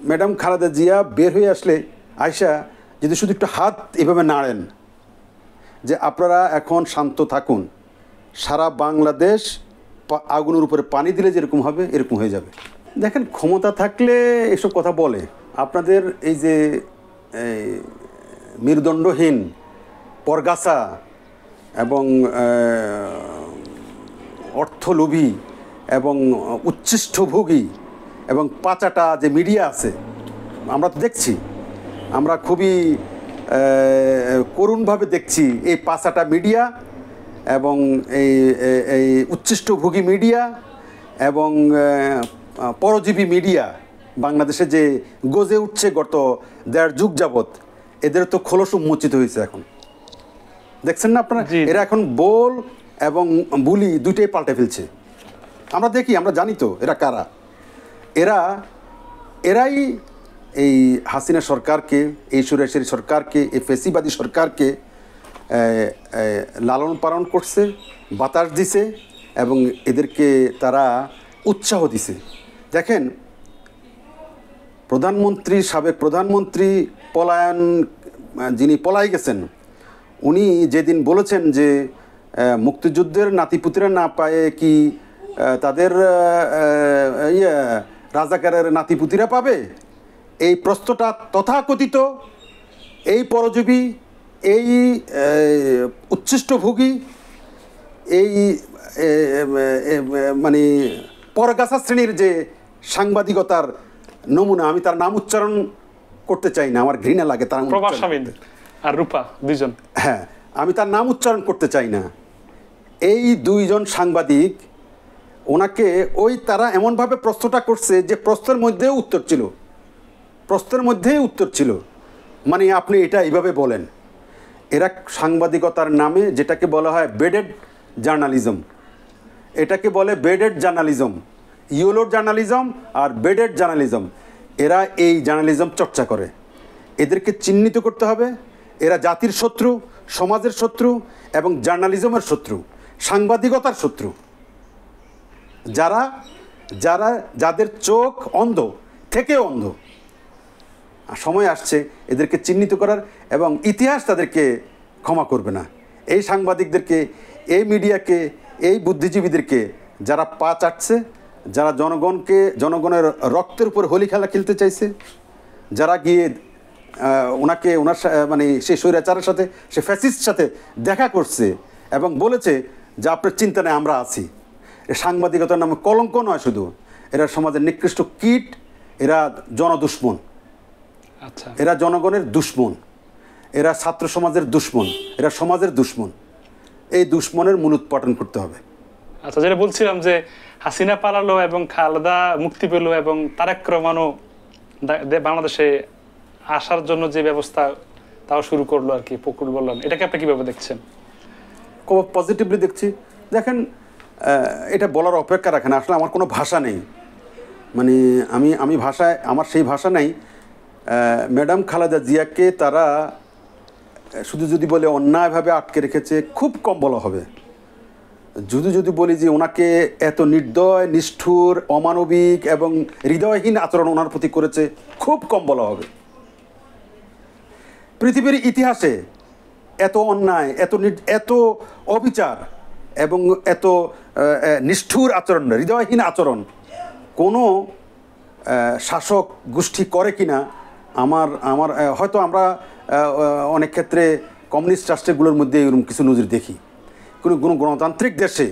Madam Khaleda Zia বের হয়ে আসলে আয়শা যদি শুধু একটু হাত এভাবে নাড়েন যে আপনারা এখন শান্ত থাকুন, সারা বাংলাদেশ আগুনের উপরে পানি দিলে যেরকম হবে এরকম হয়ে যাবে। দেখেন, ক্ষমতা থাকলে এসব কথা বলে। আপনাদের এই যে মেরুদণ্ডহীন, পরগাছা এবং অর্থলোভী এবং উচ্ছিষ্টভোগী এবং পাচাটা যে মিডিয়া আছে আমরা তো দেখছি, আমরা খুবই করুণভাবে দেখছি এই পাচাটা মিডিয়া এবং এই উচ্ছিষ্টভোগী মিডিয়া এবং পরজীবী মিডিয়া বাংলাদেশে যে গজে উঠছে গত 1.5 যুগ যাবৎ, এদের তো খোলস উন্মোচিত হয়েছে। এখন দেখছেন না আপনারা, এরা এখন বল এবং বুলি দুইটাই পাল্টে ফেলছে। আমরা দেখি, আমরা জানি তো এরা কারা। এরাই এই হাসিনা সরকারকে, এই সুরেশের সরকারকে, এই ফেসিবাদী সরকারকে লালন পালন করছে, বাতাস দিছে এবং এদেরকে তারা উৎসাহ দিছে। দেখেন, সাবেক প্রধানমন্ত্রী যিনি পলাই গেছেন, উনি যেদিন বলেছেন যে মুক্তিযুদ্ধের নাতিপুতিরা না পায়ে কি তাদের রাজাকারের নাতিপুতিরা পাবে, এই প্রশ্নটা তথাকথিত এই পরজীবী, এই উচ্ছিষ্টভোগী, এই মানে পরগাছা শ্রেণীর যে সাংবাদিকতার নমুনা, আমি তার নাম উচ্চারণ করতে চাই না, আমার ঘৃণা লাগে তার আর রূপা দুইজন, হ্যাঁ, আমি তার নাম উচ্চারণ করতে চাই না। এই দুইজন সাংবাদিক ওনাকে তারা এমনভাবে প্রশ্নটা করছে যে প্রশ্নের মধ্যেও উত্তর ছিল, মানে আপনি এটা এইভাবে বলেন। এরা সাংবাদিকতার নামে যেটাকে বলা হয় বেডেড জার্নালিজম, এটাকে বলে বেডেড জার্নালিজম, ইয়েলো জার্নালিজম আর বেডেড জার্নালিজম। এরা এই জার্নালিজম চর্চা করে। এদেরকে চিহ্নিত করতে হবে। এরা জাতির শত্রু, সমাজের শত্রু এবং জার্নালিজমের শত্রু, সাংবাদিকতার শত্রু। যাদের চোখ অন্ধ থেকে অন্ধ। সময় আসছে এদেরকে চিহ্নিত করার এবং ইতিহাস তাদেরকে ক্ষমা করবে না। এই সাংবাদিকদেরকে, এই মিডিয়াকে, এই বুদ্ধিজীবীদেরকে যারা পা চাটছে, যারা জনগণের রক্তের উপর হোলি খেলা খেলতে চাইছে, যারা গিয়ে ওনার মানে সেই স্বৈরাচারের সাথে, সে ফ্যাসিস্টের সাথে দেখা করছে এবং বলেছে যে আপনার চিন্তা নেই, আমরা আছি। সাংবাদিকতার নামে কলঙ্ক নয় শুধু, এরা সমাজের নিকৃষ্ট কীট, এরা জনদুশ্মন, এরা জনগণের দুশ্মন, এরা ছাত্র সমাজের দুশ্মন, এরা সমাজের দুশ্মন। এই দুশ্মনের মূলোৎপাটন করতে হবে। আচ্ছা, যেটা বলছিলাম যে হাসিনা পালালো এবং খালেদা মুক্তি পেল এবং তারেক রহমানও বাংলাদেশে আসার জন্য যে ব্যবস্থা তাও শুরু করলো আর কি, পকুল বললেন, এটাকে আপনি কিভাবে দেখছেন? খুব পজিটিভলি দেখছি। দেখেন, এটা বলার অপেক্ষা রাখে না, আসলে আমার কোনো ভাষা নেই, মানে আমি ভাষায়, আমার সেই ভাষা নেই। ম্যাডাম খালেদা জিয়াকে তারা শুধু যদি বলে অন্যায়ভাবে আটকে রেখেছে, খুব কম বলা হবে। যদি বলি যে ওনাকে এত নির্দয়, নিষ্ঠুর, অমানবিক এবং হৃদয়হীন আচরণ ওনার প্রতি করেছে, খুব কম বলা হবে। পৃথিবীর ইতিহাসে এত অন্যায়, এত অবিচার এবং এত নিষ্ঠুর আচরণ, হৃদয়হীন আচরণ কোনো শাসক গোষ্ঠী করে কিনা আমার হয়তো আমরা অনেক ক্ষেত্রে কমিউনিস্ট রাষ্ট্রগুলোর মধ্যে এরকম কিছু নজির দেখি, কোনো গণতান্ত্রিক দেশে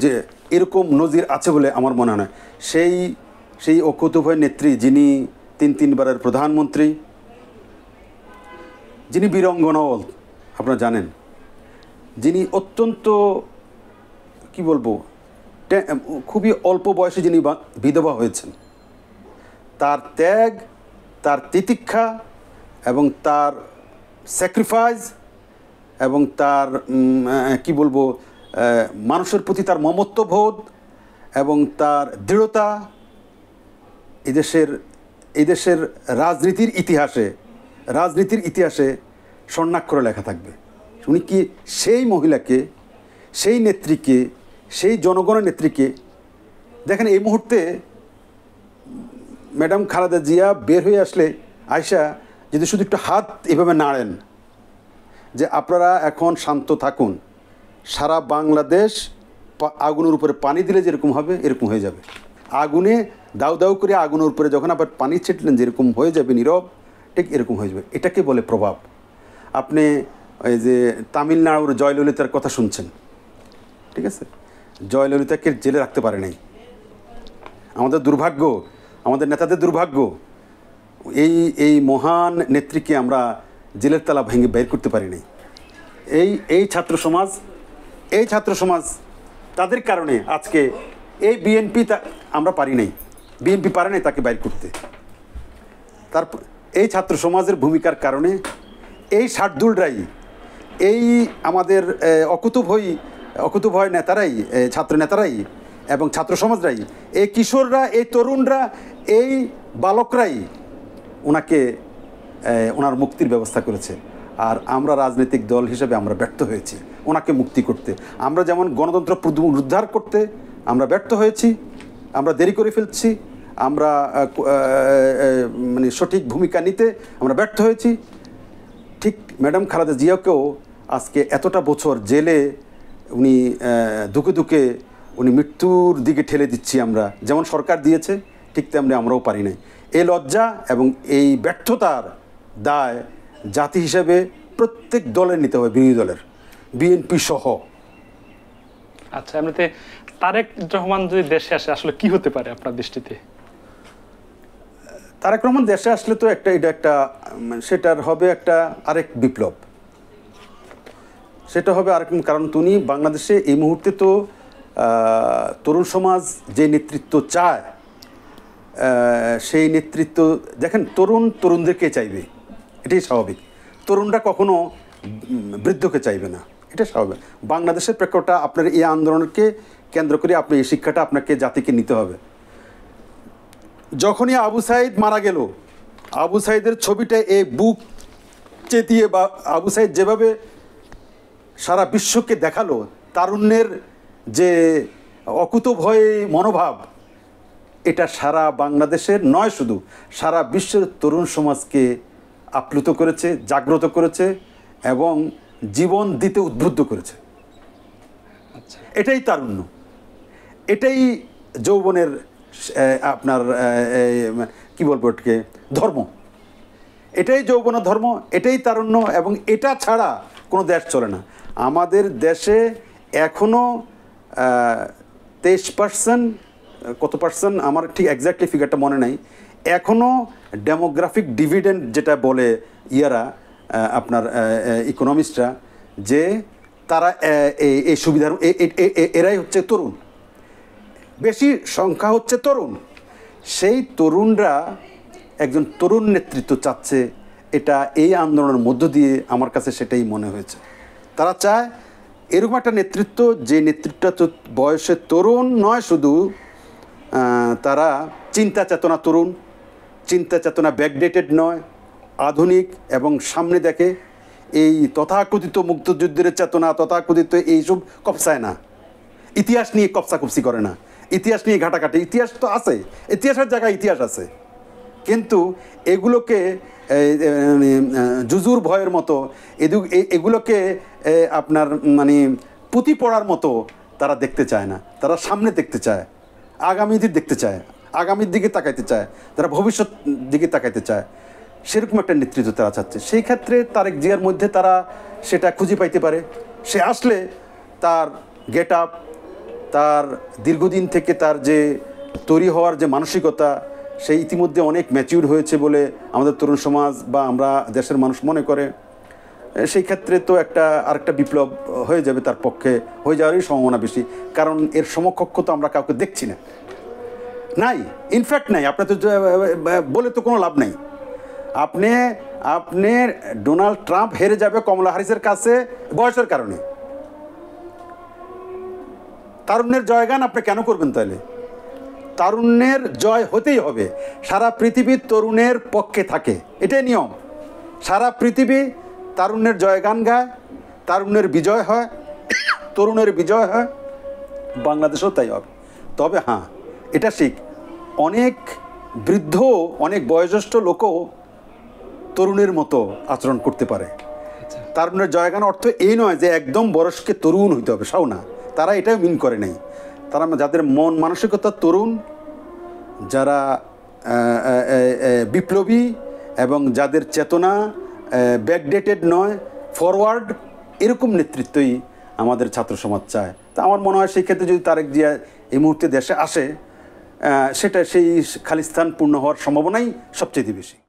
যে এরকম নজির আছে বলে আমার মনে হয়। সেই অকুতোভয় নেত্রী, যিনি তিনবারের প্রধানমন্ত্রী, যিনি বীরঙ্গনাও আপনারা জানেন, যিনি অত্যন্ত কি বলবো খুবই অল্প বয়সে যিনি বিধবা হয়েছেন, তার ত্যাগ, তার তিতিক্ষা এবং তার স্যাক্রিফাইস এবং তার কি বলবো মানুষের প্রতি তার মমত্ববোধ এবং তার দৃঢ়তা এই দেশের রাজনীতির ইতিহাসে স্বর্ণাক্ষরে লেখা থাকবে। উনি কি সেই মহিলাকে, সেই নেত্রীকে, সেই জনগণের নেত্রীকে দেখেন এই মুহূর্তে ম্যাডাম খালেদা জিয়া বের হয়ে আসলে আয়শা যদি শুধু একটু হাত এভাবে নাড়েন যে আপনারা এখন শান্ত থাকুন, সারা বাংলাদেশ আগুনের উপরে পানি দিলে যেরকম হবে এরকম হয়ে যাবে। আগুনে দাউ দাউ করে আগুনের উপরে যখন আবার পানি ছিটলেন যেরকম হয়ে যাবে নীরব, ঠিক এরকম হয়ে যাবে। এটাকে বলে প্রভাব। আপনি ওই যে তামিলনাড়ুর জয়ললিতার কথা শুনছেন, ঠিক আছে, জয়ললিতাকে জেলে রাখতে পারে নাই। আমাদের দুর্ভাগ্য, আমাদের নেতাদের দুর্ভাগ্য, এই মহান নেত্রীকে আমরা জেলের তালা ভেঙে বের করতে পারি নাই। এই ছাত্র সমাজ তাদের কারণে আজকে এই বিএনপি আমরা পারি নাই, বিএনপি পারে নাই তাকে বাইর করতে। তারপর এই ছাত্র সমাজের ভূমিকার কারণে এই শার্দুলরাই, এই আমাদের অকুতভয় নেতারাই, ছাত্র নেতারাই এবং ছাত্র সমাজরাই, এই কিশোররা, এই তরুণরা, এই বালকরাই ওনার মুক্তির ব্যবস্থা করেছে। আর আমরা রাজনৈতিক দল হিসেবে আমরা ব্যর্থ হয়েছি ওনাকে মুক্তি করতে। আমরা যেমন গণতন্ত্র পুনরুদ্ধার করতে আমরা ব্যর্থ হয়েছি, আমরা দেরি করে ফেলছি, আমরা মানে সঠিক ভূমিকা নিতে আমরা ব্যর্থ হয়েছি। ঠিক ম্যাডাম খালেদা জিয়াকেও আজকে এতটা বছর জেলে উনি দুকে উনি মৃত্যুর দিকে ঠেলে দিচ্ছি আমরা, যেমন সরকার দিয়েছে ঠিক তেমনি আমরাও পারি নাই। এই লজ্জা এবং এই ব্যর্থতার দায় জাতি হিসেবে প্রত্যেক দলের নিতে হবে, বিরোধী দলের, বিএনপি সহ। আচ্ছা, এমনিতে তারেক রহমান যদি দেশে আসে আসলে কি হতে পারে আপনার দৃষ্টিতে? তারেক রহমান দেশে আসলে তো সেটার হবে আরেক বিপ্লব, সেটা হবে আরেক। কারণ তিনি বাংলাদেশে এই মুহূর্তে তো তরুণ সমাজ যে নেতৃত্ব চায়, সেই নেতৃত্ব দেখেন, তরুণদেরকে চাইবে, এটাই স্বাভাবিক। তরুণরা কখনো বৃদ্ধকে চাইবে না, এটা স্বাভাবিক। বাংলাদেশের প্রেক্ষাপটটা আপনার এই আন্দোলনকে কেন্দ্র করে আপনি এই শিক্ষাটা আপনাকে জাতিকে নিতে হবে। যখনই আবু সাইদ মারা গেল, আবু সাইদের ছবিটা এই বুক চেতিয়ে, বা আবু সাইদ যেভাবে সারা বিশ্বকে দেখালো তারুণ্যের যে অকুতভয় মনোভাব, এটা সারা বাংলাদেশের নয়, শুধু সারা বিশ্বের তরুণ সমাজকে আপ্লুত করেছে, জাগ্রত করেছে এবং জীবন দিতে উদ্বুদ্ধ করেছে। এটাই তারুণ্য, এটাই যৌবনের আপনার কি বলবো এটাকে, ধর্ম। এটাই যৌবনের ধর্ম, এটাই তারুণ্য, এবং এটা ছাড়া কোনো দেশ চলে না। আমাদের দেশে এখনও 23%, কত পার্সেন্ট আমার ঠিক এক্স্যাক্টলি ফিগারটা মনে নাই, এখনও ডেমোগ্রাফিক ডিভিডেন্ড যেটা বলে আপনার ইকোনমিস্টরা, যে তারা এই সুবিধার এরাই হচ্ছে তরুণ, বেশি সংখ্যা হচ্ছে তরুণ। সেই তরুণরা একজন তরুণ নেতৃত্ব চাচ্ছে, এটা এই আন্দোলনের মধ্য দিয়ে আমার কাছে সেটাই মনে হয়েছে। তারা চায় এরকম একটা নেতৃত্ব, যে নেতৃত্বটা বয়সে তরুণ নয় শুধু, তারা চিন্তা চেতনা তরুণ, চিন্তা চেতনা ব্যাকডেটেড নয়, আধুনিক এবং সামনে দেখে। এই তথাকথিত মুক্তযুদ্ধের চেতনা, তথাকথিত এইসব কপসায় না, ইতিহাস নিয়ে কপসাকপসি করে না, ইতিহাস নিয়ে ঘাটাঘাটি। ইতিহাস তো আছে, ইতিহাসের জায়গায় ইতিহাস আছে, কিন্তু এগুলোকে জুজুর ভয়ের মতো, এগুলোকে আপনার মানে পুঁথি পড়ার মতো তারা দেখতে চায় না। তারা সামনে দেখতে চায়, আগামীদের দেখতে চায়, আগামীর দিকে তাকাইতে চায়, তারা ভবিষ্যৎ দিকে তাকাইতে চায়। সেরকম একটা নেতৃত্ব তারা চাচ্ছে। সেই ক্ষেত্রে তারেক জিয়ার মধ্যে তারা সেটা খুঁজে পাইতে পারে। সে আসলে তার গেট আপ, তার দীর্ঘদিন থেকে তার যে তৈরি হওয়ার যে মানসিকতা, সেই ইতিমধ্যে অনেক ম্যাচিউর হয়েছে বলে আমাদের তরুণ সমাজ বা আমরা দেশের মানুষ মনে করে। সেই ক্ষেত্রে তো আরেকটা বিপ্লব হয়ে যাবে, তার পক্ষে হয়ে যাওয়ারই সম্ভাবনা বেশি। কারণ এর সমকক্ষ তো আমরা কাউকে দেখছি না, নাই, ইনফ্যাক্ট নাই। আপনার তো বলে তো কোনো লাভ নাই। আপনি ডোনাল্ড ট্রাম্প হেরে যাবে কমলা হ্যারিসের কাছে বয়সের কারণে। তারুণ্যের জয়গান আপনি কেন করবেন তাহলে? তারুণ্যের জয় হতেই হবে। সারা পৃথিবীর তরুণের পক্ষে থাকে, এটাই নিয়ম। সারা পৃথিবী তারুণ্যের জয়গান গায়, তারুণ্যের বিজয় হয়, তরুণের বিজয় হয়। বাংলাদেশেও তাই হবে। তবে হ্যাঁ, এটা ঠিক, অনেক বৃদ্ধ অনেক বয়োজ্যেষ্ঠ লোকও তরুণের মতো আচরণ করতে পারে। তার মানে জয়গান অর্থ এই নয় যে একদম বয়স্কে তরুণ হইতে হবে, সাও না, তারা এটাও মিন করে নাই। তারা যাদের মন মানসিকতা তরুণ, যারা বিপ্লবী এবং যাদের চেতনা ব্যাকডেটেড নয়, ফরওয়ার্ড, এরকম নেতৃত্বই আমাদের ছাত্র সমাজ চায়। তা আমার মনে হয় সেই ক্ষেত্রে যদি তারেক জিয়া এই মুহূর্তে দেশে আসে, সেটা সেই খালিস্তান পূর্ণ হওয়ার সম্ভাবনাই সবচেয়ে বেশি।